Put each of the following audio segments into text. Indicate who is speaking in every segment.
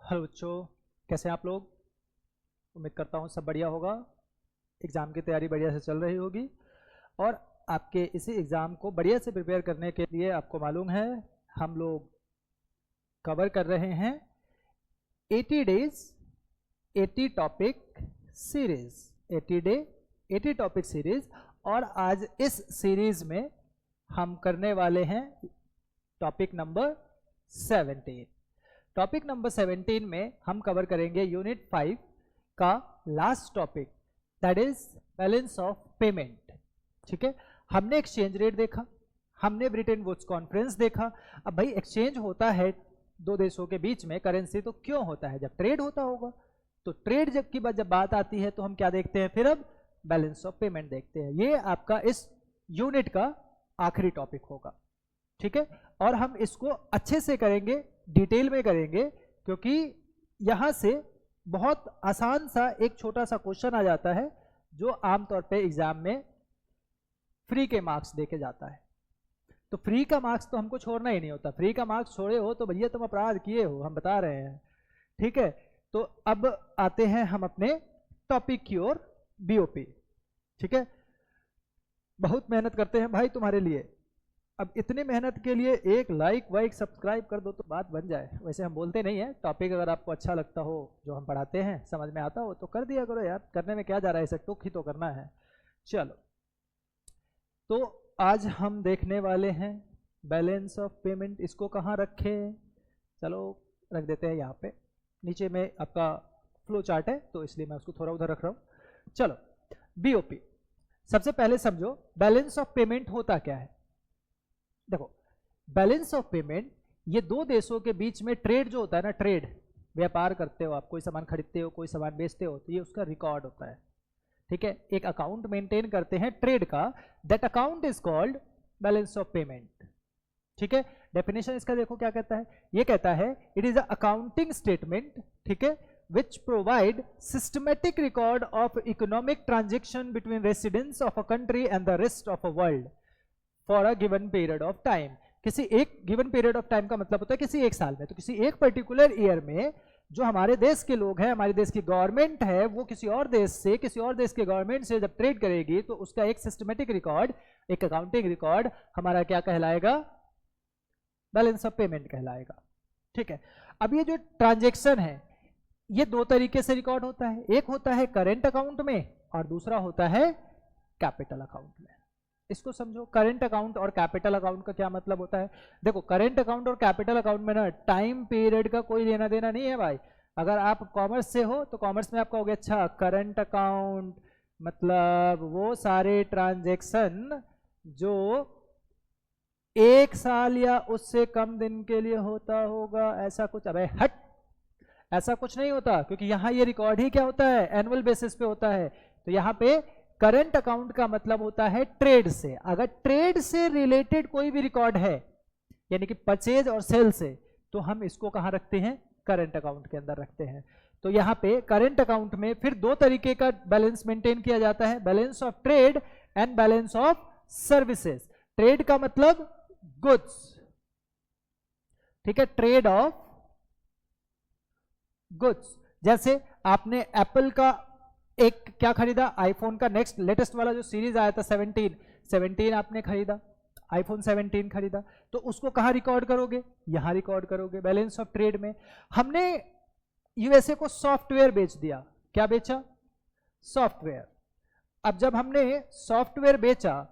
Speaker 1: Hello बच्चों, कैसे हैं आप लोग। उम्मीद करता हूँ सब बढ़िया होगा। एग्ज़ाम की तैयारी बढ़िया से चल रही होगी और आपके इसी एग्ज़ाम को बढ़िया से प्रिपेयर करने के लिए आपको मालूम है हम लोग कवर कर रहे हैं 80 days 80 topic series, 80 day 80 topic series. और आज इस सीरीज में हम करने वाले हैं टॉपिक नंबर 17। टॉपिक नंबर 17 में हम कवर करेंगे यूनिट 5 का last topic, that is balance of payment. ठीक है, हमने एक्सचेंज रेट देखा, हमने ब्रिटेन वुड्स कॉन्फ्रेंस देखा। अब भाई एक्सचेंज होता है दो देशों के बीच में करेंसी, तो क्यों होता है? जब ट्रेड होता होगा। तो ट्रेड जब बात आती है तो हम क्या देखते हैं? फिर अब बैलेंस ऑफ पेमेंट देखते हैं। ये आपका इस यूनिट का आखिरी टॉपिक होगा। ठीक है, और हम इसको अच्छे से करेंगे, डिटेल में करेंगे, क्योंकि यहां से बहुत आसान सा एक छोटा सा क्वेश्चन आ जाता है जो आमतौर पे एग्जाम में फ्री के मार्क्स देके जाता है। तो फ्री का मार्क्स तो हमको छोड़ना ही नहीं होता। फ्री का मार्क्स छोड़े हो तो भैया तुम अपराध किए हो, हम बता रहे हैं। ठीक है, तो अब आते हैं हम अपने टॉपिक की ओर, बीओपी। ठीक है, बहुत मेहनत करते हैं भाई तुम्हारे लिए। अब इतनी मेहनत के लिए एक लाइक वाइक सब्सक्राइब कर दो तो बात बन जाए। वैसे हम बोलते नहीं है, टॉपिक अगर आपको अच्छा लगता हो, जो हम पढ़ाते हैं समझ में आता हो तो कर दिया करो यार, करने में क्या जा रहा है, इसे टुक ही तो करना है। चलो, तो आज हम देखने वाले हैं बैलेंस ऑफ पेमेंट। इसको कहाँ रखें? चलो रख देते हैं यहाँ पे। नीचे में आपका फ्लो चार्ट है तो इसलिए मैं उसको थोड़ा उधर रख रहा हूँ। चलो, बीओपी सबसे पहले समझो बैलेंस ऑफ पेमेंट होता क्या है। देखो, बैलेंस ऑफ पेमेंट ये दो देशों के बीच में ट्रेड जो होता है ना, ट्रेड व्यापार करते हो आप, कोई सामान खरीदते हो, कोई सामान बेचते हो, तो ये उसका रिकॉर्ड होता है। ठीक है, एक अकाउंट मेंटेन करते हैं ट्रेड का, that account is called balance of payment. ठीक है, डेफिनेशन इसका देखो क्या कहता है। ये कहता है it is a accounting statement, ठीक है, which provide systematic record of economic transaction between residents of a country and the rest of a world for a given period of time। किसी एक गिवन पीरियड ऑफ टाइम का मतलब होता है किसी एक साल में। तो किसी एक पर्टिकुलर ईयर में जो हमारे देश के लोग हैं, हमारे देश की गवर्नमेंट है, वो किसी और देश से, किसी और देश के गवर्नमेंट से जब ट्रेड करेगी तो उसका एक सिस्टमेटिक रिकॉर्ड, एक अकाउंटिंग रिकॉर्ड हमारा क्या कहलाएगा? बैलेंस ऑफ पेमेंट कहलाएगा। ठीक है, अब ये जो ट्रांजेक्शन है ये दो तरीके से रिकॉर्ड होता है। एक होता है करेंट अकाउंट में और दूसरा होता है कैपिटल अकाउंट में। इसको समझो, करेंट अकाउंट और कैपिटल अकाउंट का क्या मतलब होता है। देखो, करेंट अकाउंट और कैपिटल अकाउंट में ना टाइम पीरियड का कोई लेना देना नहीं है भाई। अगर आप कॉमर्स से हो तो कॉमर्स में आपका हो गया, अच्छा करंट अकाउंट मतलब वो सारे ट्रांजेक्शन जो एक साल या उससे कम दिन के लिए होता होगा, ऐसा कुछ। अबे हट, ऐसा कुछ नहीं होता, क्योंकि यहां ये रिकॉर्ड ही क्या होता है? एनुअल बेसिस पे होता है। तो यहां पे करंट अकाउंट का मतलब होता है ट्रेड से। अगर ट्रेड से रिलेटेड कोई भी रिकॉर्ड है, यानी कि परचेज और सेल से, तो हम इसको कहां रखते हैं? करंट अकाउंट के अंदर रखते हैं। तो यहां पे करंट अकाउंट में फिर दो तरीके का बैलेंस मेंटेन किया जाता है, balance of trade and balance of services. Trade का मतलब गुड्स, ठीक है, ट्रेड ऑफ गुड्स। जैसे आपने एप्पल का एक क्या खरीदा? आईफोन का नेक्स्ट लेटेस्ट वाला जो सीरीज आया था 17 आपने खरीदा, आईफोन 17 खरीदा, तो उसको कहां रिकॉर्ड करोगे? यहां रिकॉर्ड करोगे, बैलेंस ऑफ ट्रेड में। हमने यूएसए को सॉफ्टवेयर बेच दिया। क्या बेचा? सॉफ्टवेयर। अब जब हमने सॉफ्टवेयर बेचा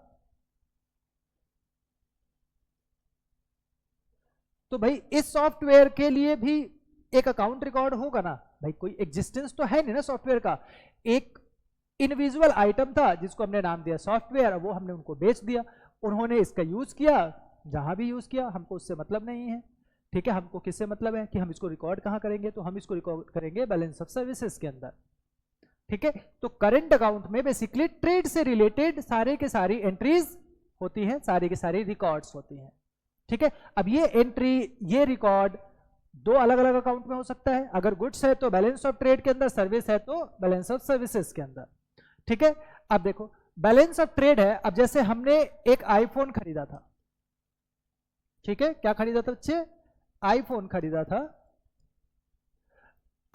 Speaker 1: तो भाई इस सॉफ्टवेयर के लिए भी एक अकाउंट रिकॉर्ड होगा ना भाई। कोई एग्जिस्टेंस तो है नहीं ना सॉफ्टवेयर का। एक इंडिविजुअल आइटम था जिसको हमने नाम दिया सॉफ्टवेयर, वो हमने उनको बेच दिया, उन्होंने इसका यूज किया, जहां भी यूज किया हमको उससे मतलब नहीं है। ठीक है, हमको किससे मतलब है कि हम इसको रिकॉर्ड कहां करेंगे? तो हम इसको रिकॉर्ड करेंगे बैलेंस ऑफ सर्विसेज के अंदर। ठीक है, तो करंट अकाउंट में बेसिकली ट्रेड से रिलेटेड सारे के सारी एंट्रीज होती हैं, सारी की सारी रिकॉर्ड्स होती हैं। ठीक है, अब ये एंट्री, ये रिकॉर्ड दो अलग अलग अकाउंट में हो सकता है। अगर गुड्स है तो बैलेंस ऑफ ट्रेड के अंदर, सर्विस है तो बैलेंस ऑफ सर्विसेज के अंदर। ठीक है, अब देखो बैलेंस ऑफ ट्रेड है। अब जैसे हमने एक आईफोन खरीदा था, ठीक है, क्या खरीदा था बच्चे? आईफोन खरीदा था।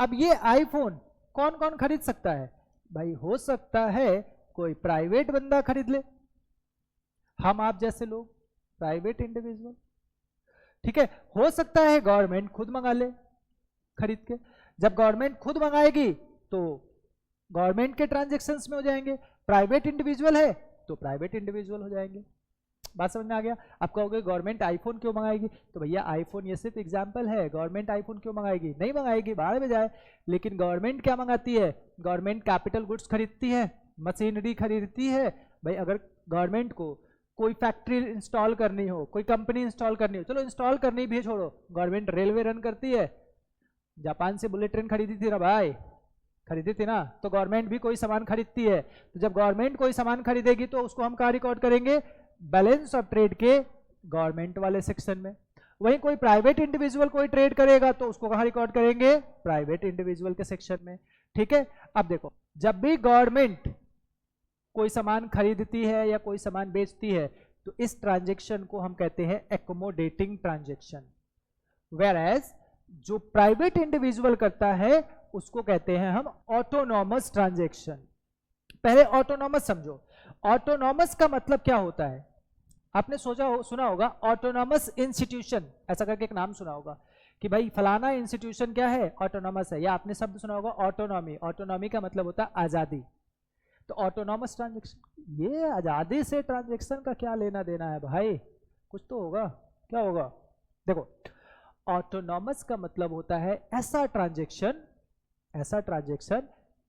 Speaker 1: अब ये आईफोन कौन कौन खरीद सकता है भाई? हो सकता है कोई प्राइवेट बंदा खरीद ले, हम आप जैसे लोग, प्राइवेट इंडिविजुअल, ठीक है। हो सकता है गवर्नमेंट खुद मंगा ले खरीद के। जब गवर्नमेंट खुद मंगाएगी तो गवर्नमेंट के ट्रांजैक्शंस में हो जाएंगे, प्राइवेट इंडिविजुअल है तो प्राइवेट इंडिविजुअल हो जाएंगे। बात समझ में आ गया? आप कहोगे गवर्नमेंट आईफोन क्यों मंगाएगी? तो भैया आईफोन ये सिर्फ एग्जांपल है, गवर्नमेंट आईफोन क्यों मंगाएगी? नहीं मंगाएगी, बाहर में जाए। लेकिन गवर्नमेंट क्या मंगाती है? गवर्नमेंट कैपिटल गुड्स खरीदती है, मशीनरी खरीदती है। भाई अगर गवर्नमेंट को कोई फैक्ट्री इंस्टॉल करनी हो, कोई कंपनी इंस्टॉल करनी हो, चलो इंस्टॉल करनी भी छोड़ो, गवर्नमेंट रेलवे रन करती है, जापान से बुलेट ट्रेन खरीदी थी ना भाई, खरीदी थी ना, तो गवर्नमेंट भी कोई सामान खरीदती है। तो जब गवर्नमेंट कोई सामान खरीदेगी तो उसको हम कहाँ रिकॉर्ड करेंगे? बैलेंस ऑफ ट्रेड के गवर्नमेंट वाले सेक्शन में। वहीं कोई प्राइवेट इंडिविजुअल कोई ट्रेड करेगा तो उसको कहाँ रिकॉर्ड करेंगे? प्राइवेट इंडिविजुअल के सेक्शन में, ठीक है। अब देखो, जब भी गवर्नमेंट कोई सामान खरीदती है या कोई सामान बेचती है तो इस ट्रांजेक्शन को हम कहते हैं एकोमोडेटिंग ट्रांजेक्शन। वेयर एज जो प्राइवेट इंडिविजुअल करता है उसको कहते हैं हम ऑटोनॉमस ट्रांजेक्शन। पहले ऑटोनॉमस समझो। ऑटोनॉमस का मतलब क्या होता है? आपने सुना होगा ऑटोनॉमस इंस्टीट्यूशन, ऐसा करके एक नाम सुना होगा कि भाई फलाना इंस्टीट्यूशन क्या है? ऑटोनॉमस है। या आपने शब्द सुना होगा ऑटोनॉमी। ऑटोनॉमी का मतलब होता है आजादी। तो ऑटोनॉमस ट्रांजेक्शन, ये आजादी से ट्रांजेक्शन का क्या लेना देना है भाई? कुछ तो होगा, क्या होगा? देखो, ऑटोनॉमस का मतलब होता है ऐसा ट्रांजेक्शन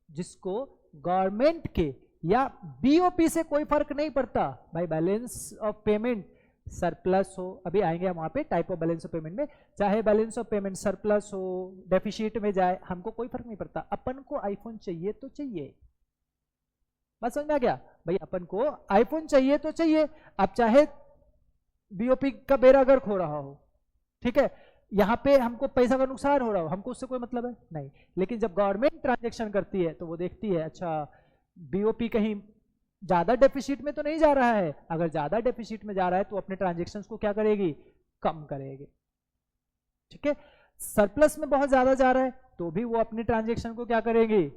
Speaker 1: जिसको गवर्नमेंट के या बीओपी से कोई फर्क नहीं पड़ता। भाई बैलेंस ऑफ पेमेंट सरप्लस हो, अभी आएंगे हम वहां पे type of balance of payment में, चाहे बैलेंस ऑफ पेमेंट सरप्लस हो, डेफिसिट में जाए, हमको कोई फर्क नहीं पड़ता। अपन को आईफोन चाहिए तो चाहिए। बात समझ में आ गया? भाई अपन को आईफोन चाहिए तो चाहिए, अब चाहे बीओपी का बेड़ा गर्क हो रहा हो, ठीक है, यहाँ पे हमको पैसा का नुकसान हो रहा हो, हमको उससे कोई मतलब है नहीं। लेकिन जब गवर्नमेंट ट्रांजेक्शन करती है तो वो देखती है अच्छा बीओपी कहीं ज्यादा डेफिसिट में तो नहीं जा रहा है। अगर ज्यादा डेफिसिट में जा रहा है तो अपने ट्रांजेक्शन्स को क्या करेगी? कम करेगी, ठीक है। सरप्लस में बहुत ज्यादा जा रहा है तो भी वो अपने ट्रांजेक्शन को क्या करेगी?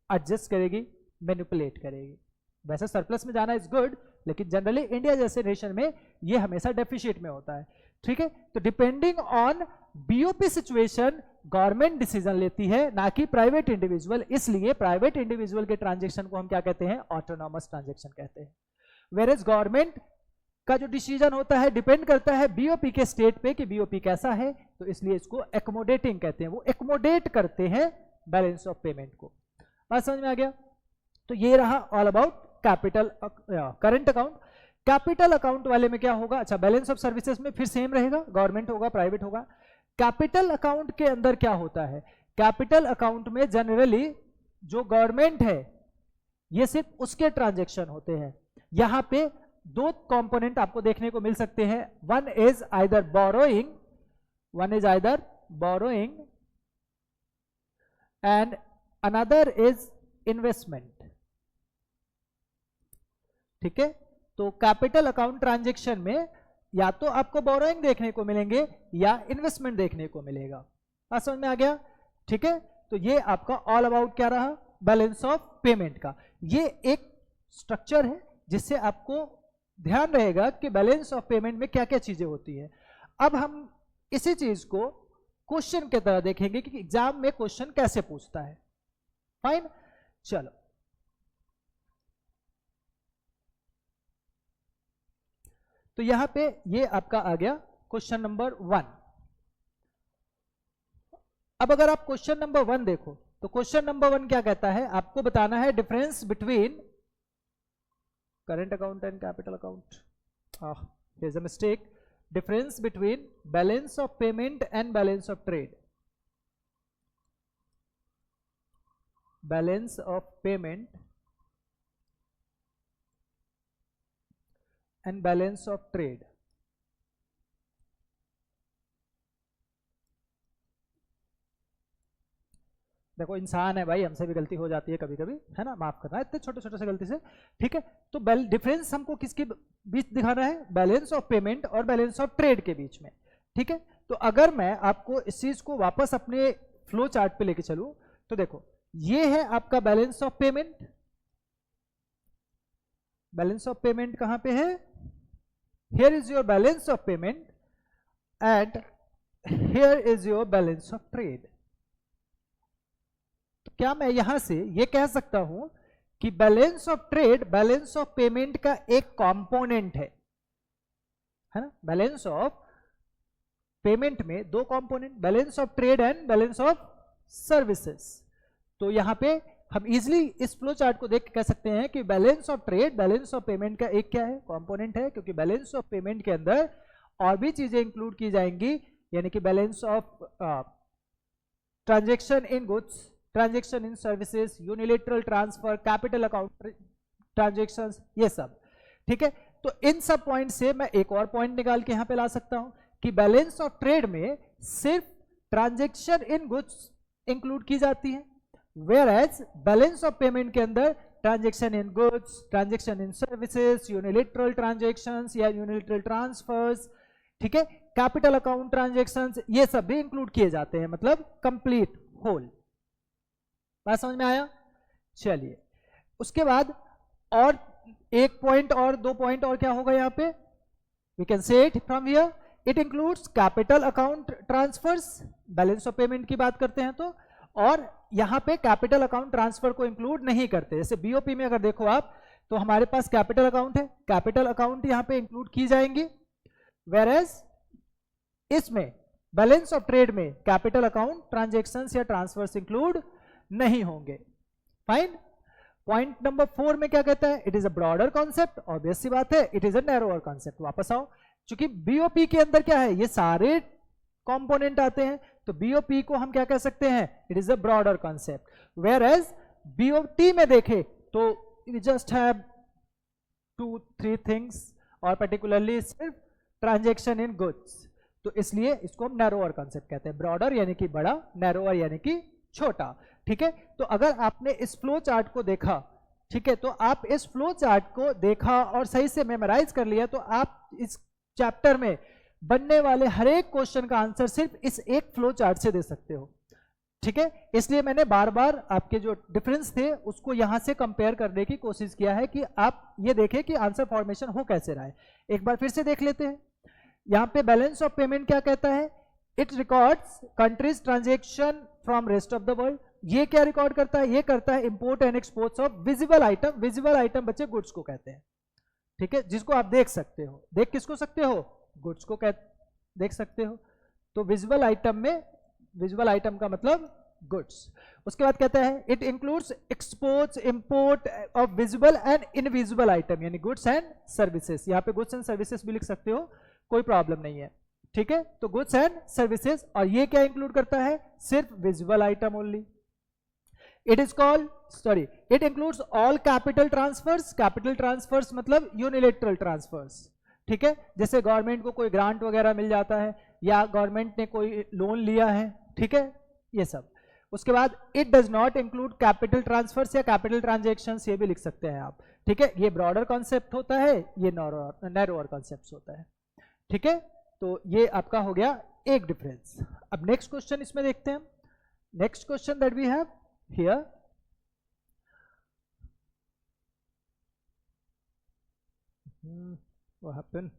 Speaker 1: एडजस्ट करेगी, मैनिपुलेट करेगी। वैसे सरप्लस में जाना इज गुड, लेकिन जनरली इंडिया जैसे नेशन में ये हमेशा डेफिसिट में होता है, ठीक है। तो depending on BOP situation government decision लेती है, ना कि प्राइवेट इंडिविजुअल। इसलिए प्राइवेट इंडिविजुअल के ट्रांजेक्शन को हम क्या कहते हैं? ऑटोनॉमस ट्रांजेक्शन कहते हैं। वेयर एज गवर्नमेंट का जो डिसीजन होता है डिपेंड करता है बीओपी के स्टेट पे कि बीओपी कैसा है, तो इसलिए इसको एकोमोडेटिंग कहते हैं। वो एकोमोडेट करते हैं बैलेंस ऑफ पेमेंट को। बात समझ में आ गया? तो ये रहा all about capital current account. Capital account वाले में क्या होगा? अच्छा, बैलेंस ऑफ सर्विसेज में फिर सेम रहेगा, गवर्नमेंट होगा, प्राइवेट होगा। कैपिटल अकाउंट के अंदर क्या होता है? कैपिटल अकाउंट में जनरली जो गवर्नमेंट है ये सिर्फ उसके ट्रांजैक्शन होते हैं। यहां पे दो कंपोनेंट आपको देखने को मिल सकते हैं, one is either borrowing and another is investment, ठीक है। तो कैपिटल अकाउंट ट्रांजैक्शन में या तो आपको बोरोइंग देखने को मिलेंगे या इन्वेस्टमेंट देखने को मिलेगा। बात समझ में आ गया? ठीक है। तो ये आपका ऑल अबाउट क्या रहा? बैलेंस ऑफ पेमेंट का। ये एक स्ट्रक्चर है जिससे आपको ध्यान रहेगा कि बैलेंस ऑफ पेमेंट में क्या क्या चीजें होती है। अब हम इसी चीज को क्वेश्चन की तरह देखेंगे कि एग्जाम में क्वेश्चन कैसे पूछता है। फाइन, चलो तो यहां पे ये आपका आ गया क्वेश्चन नंबर 1। अब अगर आप क्वेश्चन नंबर 1 देखो तो क्वेश्चन नंबर 1 क्या कहता है? आपको बताना है difference between current account and capital account. There is a mistake, difference between balance of payment and balance of trade. Balance of payment and balance of trade. देखो इंसान है भाई, हमसे भी गलती हो जाती है कभी कभी, है ना, माफ करना इतने छोटे छोटे से गलती से, ठीक है। तो डिफरेंस हमको किसके बीच दिखाना है? बैलेंस ऑफ पेमेंट और बैलेंस ऑफ ट्रेड के बीच में, ठीक है। तो अगर मैं आपको इस चीज को वापस अपने फ्लो चार्ट पे लेके चलूं तो देखो ये है आपका balance of payment. Balance of payment कहां पे है? Here is your balance of payment and here is your balance of trade. तो क्या मैं यहां से ये कह सकता हूं कि balance of trade balance of payment का एक कंपोनेंट है ना? बैलेंस ऑफ पेमेंट में दो component, balance of trade and balance of services. तो यहां पे हम इजिली इस फ्लो चार्ट को देख के कह सकते हैं कि balance of trade balance of payment का एक क्या है? कंपोनेंट है, क्योंकि बैलेंस ऑफ पेमेंट के अंदर और भी चीजें इंक्लूड की जाएंगी, यानी कि balance of transaction in goods, transaction in services, unilateral transfer, capital account transactions, ये सब। ठीक है, तो इन सब पॉइंट से मैं एक और पॉइंट निकाल के यहां पे ला सकता हूं कि बैलेंस ऑफ ट्रेड में सिर्फ ट्रांजैक्शन इन गुड्स इंक्लूड की जाती है, whereas balance of payment के अंदर transaction in goods, transaction in services, unilateral transactions या यूनिलेटरल ट्रांसफर्स, ठीक है, कैपिटल अकाउंट ट्रांजैक्शंस, ये सब भी इंक्लूड किए जाते हैं, मतलब कंप्लीट होल। बात समझ में आया? चलिए, उसके बाद और एक पॉइंट और दो पॉइंट और क्या होगा यहाँ पे? We can say it from here, it includes capital account transfers, balance of payment की बात करते हैं तो, और यहां पे कैपिटल अकाउंट ट्रांसफर को इंक्लूड नहीं करते। जैसे बीओपी में अगर देखो आप तो हमारे पास कैपिटल अकाउंट है, कैपिटल अकाउंट यहां पे इंक्लूड की जाएंगी, वेयरएज इसमें बैलेंस ऑफ ट्रेड में कैपिटल अकाउंट ट्रांजैक्शंस या ट्रांसफर्स इंक्लूड नहीं होंगे। फाइन। पॉइंट नंबर 4 में क्या कहता है? It is a broader concept, obvious सी बात है, it is a narrower concept. वापस आओ, क्योंकि बीओपी के अंदर क्या है? ये सारे कंपोनेंट आते हैं, तो बीओपी को हम क्या कह सकते हैं? It is a broader concept. Whereas BOT में देखे तो वी जस्ट हैव 2-3 थिंग्स, और पर्टिकुलरली सिर्फ ट्रांजैक्शन इन गुड्स, तो इसलिए इसको हम नैरोअर कॉन्सेप्ट कहते हैं। ब्रॉडर यानी कि बड़ा, नैरोअर यानी कि छोटा। ठीक है, तो अगर आपने इस फ्लो चार्ट को देखा, ठीक है, तो आप इस फ्लो चार्ट को देखा और सही से मेमोराइज कर लिया, तो आप इस चैप्टर में बनने वाले हर एक क्वेश्चन का आंसर सिर्फ इस एक फ्लो चार्ट से दे सकते हो। ठीक है, इसलिए मैंने बार बार आपके जो डिफरेंस थे उसको यहां से कंपेयर करने की कोशिश किया है कि आप ये देखें कि आंसर फॉर्मेशन हो कैसे रहा है। एक बार फिर से देख लेते हैं। यहां पे बैलेंस ऑफ पेमेंट क्या कहता है? It records countries transaction from rest of the world. ये क्या रिकॉर्ड करता है? ये करता है import and exports of visible item. Visible item बच्चे गुड्स को कहते हैं, ठीक है, जिसको आप देख सकते हो। देख किसको सकते हो? गुड्स को देख सकते हो। तो विजुअल आइटम में, विजुअल आइटम का मतलब गुड्स। उसके बाद कहता है it includes exports, import of visible and invisible item, यानी गुड्स एंड सर्विसेज। यहाँ पे गुड्स एंड सर्विसेज भी लिख सकते हो, कोई प्रॉब्लम नहीं है। ठीक है, तो गुड्स एंड सर्विसेज, और ये क्या इंक्लूड करता है? सिर्फ visual item only. It is called, sorry, it includes all capital transfers. Capital transfers मतलब यूनिलेटरल ट्रांसफर्स। ठीक है, जैसे गवर्नमेंट को कोई ग्रांट वगैरह मिल जाता है, या गवर्नमेंट ने कोई लोन लिया है, ठीक है, ये सब। उसके बाद it does not include capital transfers या कैपिटल ट्रांजैक्शंस, ये भी लिख सकते हैं आप। ठीक है, ये ब्रॉडर कॉन्सेप्ट होता है, ये नैरोअर कॉन्सेप्ट होता है। ठीक है, तो ये आपका हो गया एक डिफरेंस। अब नेक्स्ट क्वेश्चन इसमें देखते हैं। Next question that we have here, what happened?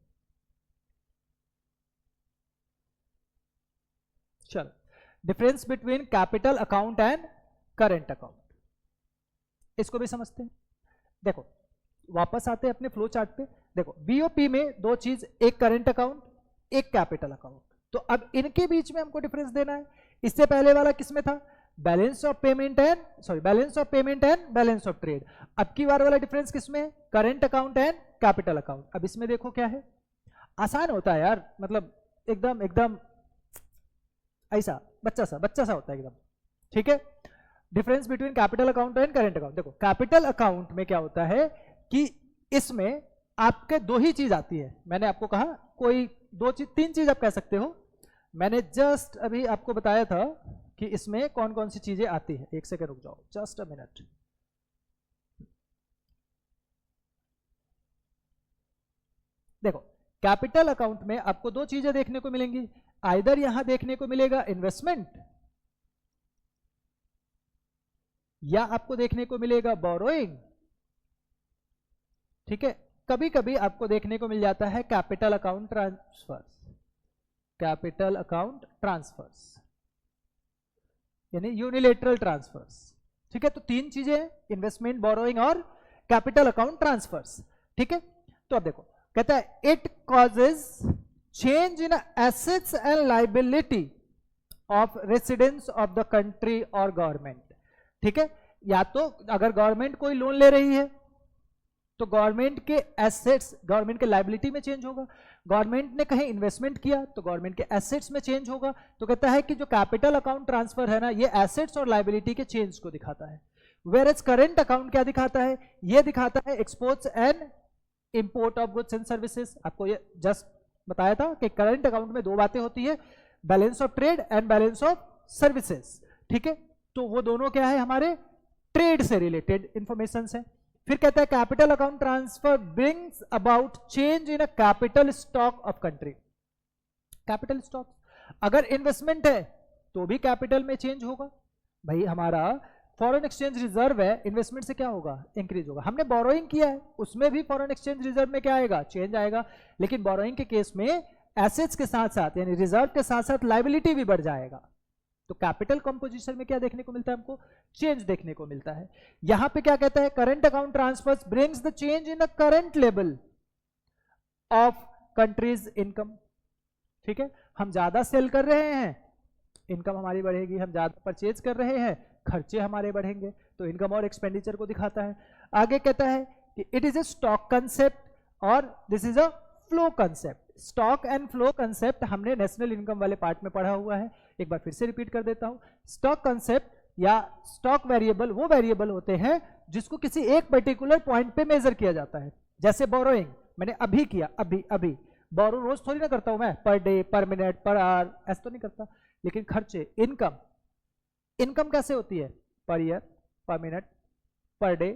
Speaker 1: चलो, difference between capital account and current account, इसको भी समझते हैं। देखो, वापस आते हैं अपने फ्लो चार्ट पे। देखो, बीओपी में दो चीज, एक करेंट अकाउंट, एक कैपिटल अकाउंट। तो अब इनके बीच में हमको डिफरेंस देना है। इससे पहले वाला किसमें था? Balance of payment and, sorry, balance of payment and balance of trade. अब की बार वाला डिफरेंस किसमें है? Current account and capital account. अब इसमें देखो क्या है, आसान होता है यार, मतलब एकदम एकदम ऐसा बच्चा सा होता है एकदम। ठीक है, difference between capital account and current account. देखो, कैपिटल अकाउंट में क्या होता है कि इसमें आपके दो ही चीज आती है। मैंने आपको कहा कोई दो चीज, तीन चीज आप कह सकते हो। मैंने जस्ट अभी आपको बताया था कि इसमें कौन कौन सी चीजें आती है। एक सेकंड रुक जाओ, जस्ट अ मिनट। देखो, कैपिटल अकाउंट में आपको दो चीजें देखने को मिलेंगी। आइदर यहां देखने को मिलेगा इन्वेस्टमेंट, या आपको देखने को मिलेगा बोरोइंग, ठीक है। कभी कभी आपको देखने को मिल जाता है capital account transfers, capital account transfers यानी यूनिलेटरल ट्रांसफर्स, ठीक है। तो तीन चीजें हैं, इन्वेस्टमेंट, बोरोइंग और कैपिटल अकाउंट ट्रांसफर्स, ठीक है। तो अब देखो, कहता है it causes change in assets and liability of residents of the country और गवर्नमेंट, ठीक है। या तो अगर गवर्नमेंट कोई लोन ले रही है तो गवर्नमेंट के एसेट्स, गवर्नमेंट के लाइबिलिटी में चेंज होगा, गवर्नमेंट ने कहीं इन्वेस्टमेंट किया तो गवर्नमेंट के एसेट्स में चेंज होगा। तो कहता है कि जो कैपिटल अकाउंट ट्रांसफर है ना, ये एसेट्स और लाइबिलिटी के चेंज को दिखाता है। वेयरएज करंट अकाउंट क्या दिखाता है, ये दिखाता है exports and import of goods and services. आपको ये जस्ट बताया था कि करंट अकाउंट में दो बातें होती है, balance of trade and balance of services, ठीक है। तो वो दोनों क्या है, हमारे ट्रेड से रिलेटेड इंफॉर्मेशन है। फिर कहता है capital account transfer brings about change in a capital stock of country. Capital stock, अगर इन्वेस्टमेंट है तो भी कैपिटल में चेंज होगा। भाई हमारा फॉरेन एक्सचेंज रिजर्व है, इन्वेस्टमेंट से क्या होगा, इंक्रीज होगा। हमने बोरोइंग किया है, उसमें भी फॉरेन एक्सचेंज रिजर्व में क्या आएगा, चेंज आएगा। लेकिन बोरोइंग के केस में एसेट्स के साथ साथ यानी रिजर्व के साथ साथ लाइबिलिटी भी बढ़ जाएगा। तो कैपिटल कंपोजिशन में क्या देखने को मिलता है, हमको चेंज देखने को मिलता है। यहां पे क्या कहता है, current account transfers brings the change in the current level of country's income, ठीक है। हम ज्यादा सेल कर रहे हैं, इनकम हमारी बढ़ेगी, हम ज्यादा परचेज कर रहे हैं, खर्चे हमारे बढ़ेंगे, तो इनकम और एक्सपेंडिचर को दिखाता है। आगे कहता है कि it is a stock concept और this is a flow concept. Stock and flow concept हमने नेशनल इनकम वाले पार्ट में पढ़ा हुआ है, एक बार फिर से रिपीट कर देता हूं। स्टॉक कंसेप्ट या स्टॉक वेरिएबल वो वेरिएबल होते हैं जिसको किसी एक पर्टिकुलर पॉइंट पे मेजर किया जाता है। जैसे बोरोइंग मैंने अभी किया, अभी बोरो रोज थोड़ी ना करता हूं मैं, पर डे, पर मिनट, पर आवर, ऐसा तो नहीं करता। लेकिन खर्चे, इनकम, इनकम कैसे होती है, पर ईयर, पर minute, per day,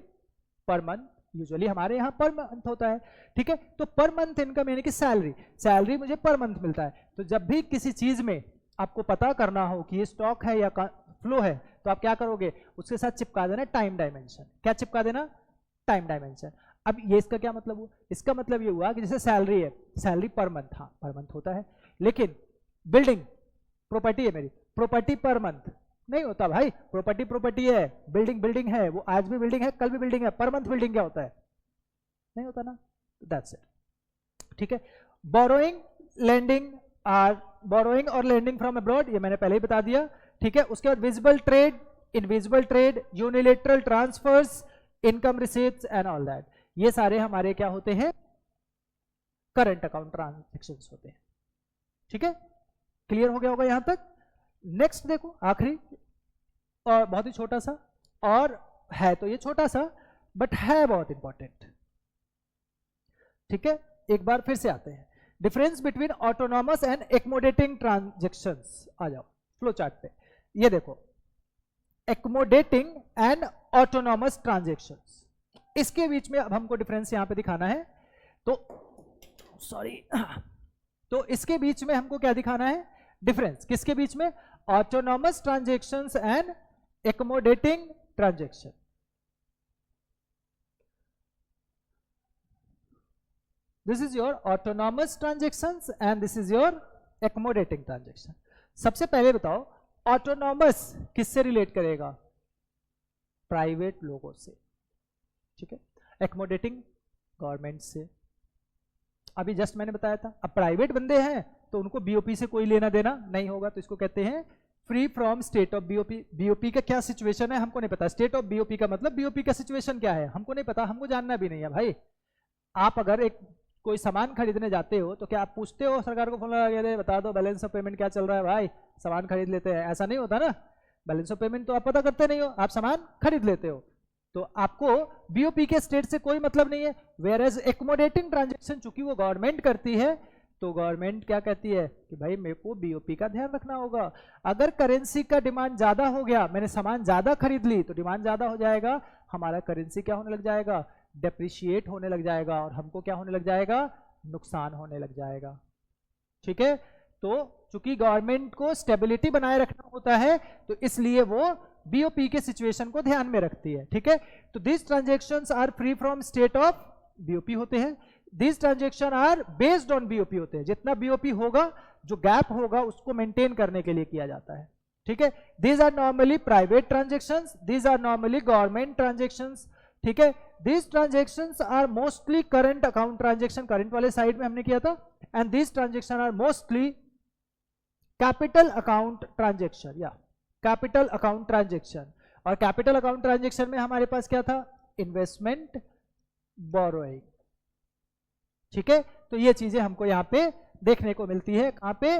Speaker 1: per month. Usually हमारे यहाँ पर मंथ होता है, ठीक है। तो पर मंथ इनकम यानी कि सैलरी, सैलरी मुझे पर मंथ मिलता है। तो जब भी किसी चीज में आपको पता करना हो कि ये स्टॉक है या फ्लो है, तो आप क्या करोगे, उसके साथ चिपका देना टाइम डायमेंशन। क्या चिपका देना, टाइम डायमेंशन। अब ये इसका क्या मतलब हुआ, इसका मतलब ये हुआ कि जैसे सैलरी है, सैलरी पर मंथ, हाँ पर मंथ होता है। लेकिन बिल्डिंग, प्रॉपर्टी है मेरी, प्रॉपर्टी पर मंथ नहीं होता भाई। प्रॉपर्टी प्रॉपर्टी है, बिल्डिंग बिल्डिंग है, वो आज भी बिल्डिंग है, कल भी बिल्डिंग है, पर मंथ बिल्डिंग क्या होता है, नहीं होता ना। दैट्स इट, ठीक है। बोरोइंग, लेंडिंग आर, बोरोइंग और लेंडिंग फ्रॉम अब्रॉड, ये मैंने पहले ही बता दिया, ठीक है। उसके बाद visible trade, invisible trade, unilateral transfers, income receipts and all that, ये सारे हमारे क्या होते हैं, करंट अकाउंट ट्रांजैक्शंस होते हैं, ठीक है। क्लियर हो गया होगा यहां तक। नेक्स्ट देखो, आखिरी और बहुत ही छोटा सा, और है तो ये छोटा सा बट है बहुत इंपॉर्टेंट, ठीक है। एक बार फिर से आते हैं, difference between autonomous and accommodating transactions. आ जाओ फ्लो चार्ट पे, ये देखो एक्मोडेटिंग एंड ऑटोनॉमस ट्रांजैक्शंस, इसके बीच में अब हमको डिफरेंस यहां पे दिखाना है। तो सॉरी, तो इसके बीच में हमको क्या दिखाना है, डिफरेंस किसके बीच में, autonomous transactions and accommodating transaction. This is your autonomous transactions and this is your accommodating transaction. सबसे पहले बताओ ऑटोनॉमस किससे रिलेट करेगा, प्राइवेट लोगों से, ठीक है। एक्मोडेटिंग गवर्नमेंट से, अभी जस्ट मैंने बताया था। अब प्राइवेट बंदे हैं तो उनको बीओपी से कोई लेना देना नहीं होगा, तो इसको कहते हैं free from state of BOP. BOP का क्या सिचुएशन है हमको नहीं पता, स्टेट ऑफ बीओपी का मतलब बीओपी का सिचुएशन क्या है हमको नहीं पता, हमको जानना भी नहीं है भाई। आप अगर एक कोई सामान खरीदने जाते हो तो क्या आप पूछते हो सरकार को, फोन लगा के बता दो बैलेंस ऑफ पेमेंट क्या चल रहा है भाई, सामान खरीद लेते हैं, ऐसा नहीं होता ना। बैलेंस ऑफ पेमेंट तो आप पता करते नहीं हो, आप सामान खरीद लेते हो, तो आपको बीओपी के स्टेट से कोई मतलब नहीं है। वेयर एज एक्मोडेटिंग ट्रांजैक्शन चूंकि वो गवर्नमेंट करती है, तो गवर्नमेंट क्या कहती है कि भाई मेरे को बीओपी का ध्यान रखना होगा। अगर करेंसी का डिमांड ज्यादा हो गया, मैंने सामान ज्यादा खरीद ली, तो डिमांड ज्यादा हो जाएगा, हमारा करेंसी क्या होने लग जाएगा, डेप्रिशिएट होने लग जाएगा, और हमको क्या होने लग जाएगा, नुकसान होने लग जाएगा, ठीक है। तो चूंकि गवर्नमेंट को स्टेबिलिटी बनाए रखना होता है, तो इसलिए वो बीओपी के सिचुएशन को ध्यान में रखती है, ठीक है। तो this transactions are free from state of BOP होते हैं, this transaction are based on BOP होते हैं। जितना बीओपी होगा, जो गैप होगा, उसको मेंटेन करने के लिए किया जाता है, ठीक है। These are normally private transactions, these are normally government transactions, ठीक है। These transactions are mostly current account transaction, current वाले साइड में हमने किया था, and these transaction are mostly capital account transaction या कैपिटल अकाउंट ट्रांजेक्शन। और कैपिटल अकाउंट ट्रांजेक्शन में हमारे पास क्या था, इन्वेस्टमेंट, बोरोइंग, ठीक है। तो ये चीजें हमको यहां पे देखने को मिलती है, कहां पे,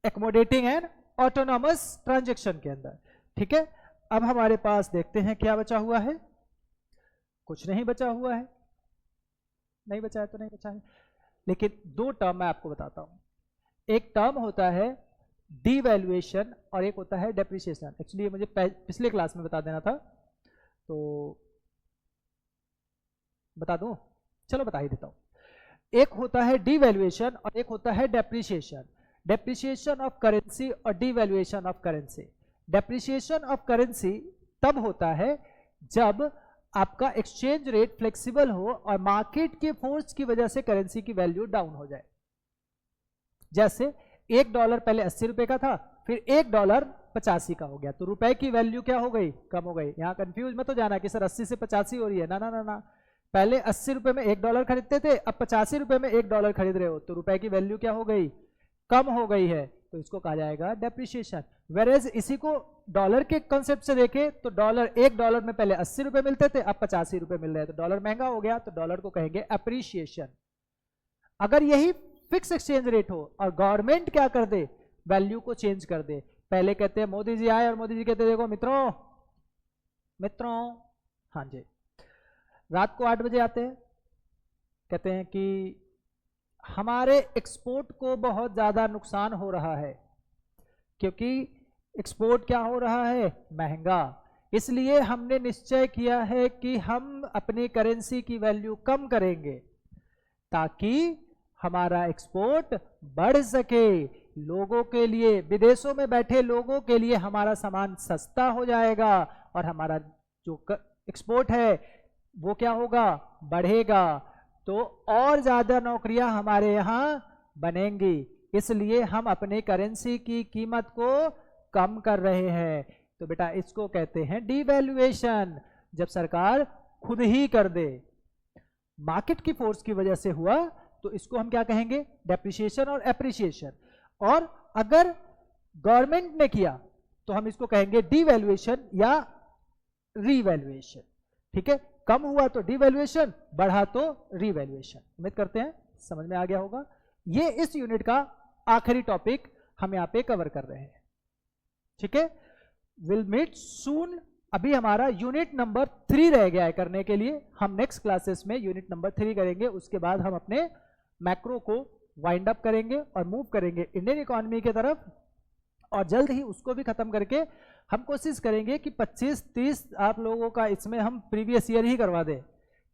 Speaker 1: एकोमोडेटिंग एंड ऑटोनॉमस ट्रांजेक्शन के अंदर, ठीक है। अब हमारे पास देखते हैं क्या बचा हुआ है, कुछ नहीं बचा हुआ है, नहीं बचा है तो नहीं बचा है, लेकिन दो टर्म मैं आपको बताता हूं। एक टर्म होता है डीवैल्यूएशन और एक होता है डेप्रिसिएशन। एक्चुअली ये मुझे पिछले क्लास में बता देना था, तो बता दूं, चलो बता ही देता हूं। एक होता है डीवैल्यूएशन और एक होता है डेप्रिसिएशन। डेप्रिसिएशन ऑफ करेंसी और devaluation of currency. Depreciation of currency तब होता है जब आपका एक्सचेंज रेट फ्लेक्सिबल हो और मार्केट के फोर्स की वजह से करेंसी की वैल्यू डाउन हो जाए। जैसे $1 पहले 80 रुपए का था, फिर $1 85 का हो गया, तो रुपए की वैल्यू क्या हो गई, कम हो गई। यहां कंफ्यूज मत हो जाना कि सर 80 से 85 हो रही है, ना ना ना ना, पहले 80 रुपए में $1 खरीदते थे, अब 85 रुपए में $1 खरीद रहे हो, तो रुपए की वैल्यू क्या हो गई, कम हो गई है, तो इसको कहा जाएगा डेप्रिसिएशन। वेरेज इसी को डॉलर के कॉन्सेप्ट से देखे तो $1 में पहले 80 रुपए मिलते थे, अब 85 रुपए मिल रहे हैं, तो डॉलर महंगा हो गया, तो डॉलर को कहेंगे अप्रिसिएशन। अगर यही फिक्स एक्सचेंज रेट हो और गवर्नमेंट क्या कर दे, वैल्यू को चेंज कर दे, पहले कहते हैं मोदी जी आए और मोदी जी कहते देखो मित्रों हाँ जी, रात को 8 बजे आते हैं, कहते हैं कि हमारे एक्सपोर्ट को बहुत ज्यादा नुकसान हो रहा है, क्योंकि एक्सपोर्ट क्या हो रहा है, महंगा, इसलिए हमने निश्चय किया है कि हम अपनी करेंसी की वैल्यू कम करेंगे ताकि हमारा एक्सपोर्ट बढ़ सके, लोगों के लिए, विदेशों में बैठे लोगों के लिए हमारा सामान सस्ता हो जाएगा और हमारा जो एक्सपोर्ट है वो क्या होगा, बढ़ेगा, तो और ज्यादा नौकरियां हमारे यहाँ बनेंगी, इसलिए हम अपने करेंसी की कीमत को कम कर रहे हैं। तो बेटा इसको कहते हैं डीवैल्यूएशन, जब सरकार खुद ही कर दे, मार्केट की फोर्स की वजह से हुआ, तो इसको हम क्या कहेंगे, डेप्रिसिएशन और एप्रिसिएशन। और अगर गवर्नमेंट ने किया तो हम इसको कहेंगे डीवैल्यूएशन या रीवैल्यूएशन, ठीक है। कम हुआ तो डीवैल्यूएशन, बढ़ा तो रीवैल्यूएशन। उम्मीद करते हैं समझ में आ गया होगा। ये इस यूनिट का आखिरी टॉपिक हम यहाँ पे कवर कर रहे हैं, ठीक है। Will meet soon. अभी हमारा यूनिट नंबर 3 रह गया है करने के लिए, हम नेक्स्ट क्लासेस में यूनिट नंबर 3 करेंगे, उसके बाद हम अपने मैक्रो को वाइंड अप करेंगे और मूव करेंगे इंडियन इकोनॉमी की तरफ, और जल्द ही उसको भी खत्म करके हम कोशिश करेंगे कि 25-30 आप लोगों का इसमें हम प्रीवियस ईयर ही करवा दें,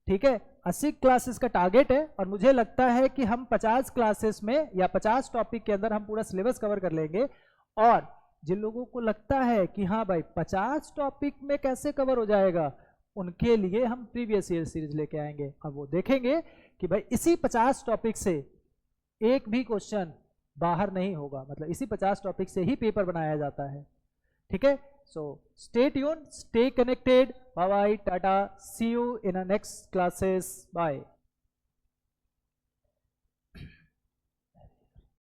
Speaker 1: ठीक है। 80 क्लासेस का टारगेट है और मुझे लगता है कि हम 50 क्लासेस में या 50 टॉपिक के अंदर हम पूरा सिलेबस कवर कर लेंगे। और जिन लोगों को लगता है कि हाँ भाई 50 टॉपिक में कैसे कवर हो जाएगा, उनके लिए हम प्रीवियस ईयर सीरीज लेके आएंगे और वो देखेंगे कि भाई इसी 50 टॉपिक से एक भी क्वेश्चन बाहर नहीं होगा, मतलब इसी 50 टॉपिक से ही पेपर बनाया जाता है, ठीक है। So stay tuned, stay connected, bye bye, tata, see you in a next classes, bye.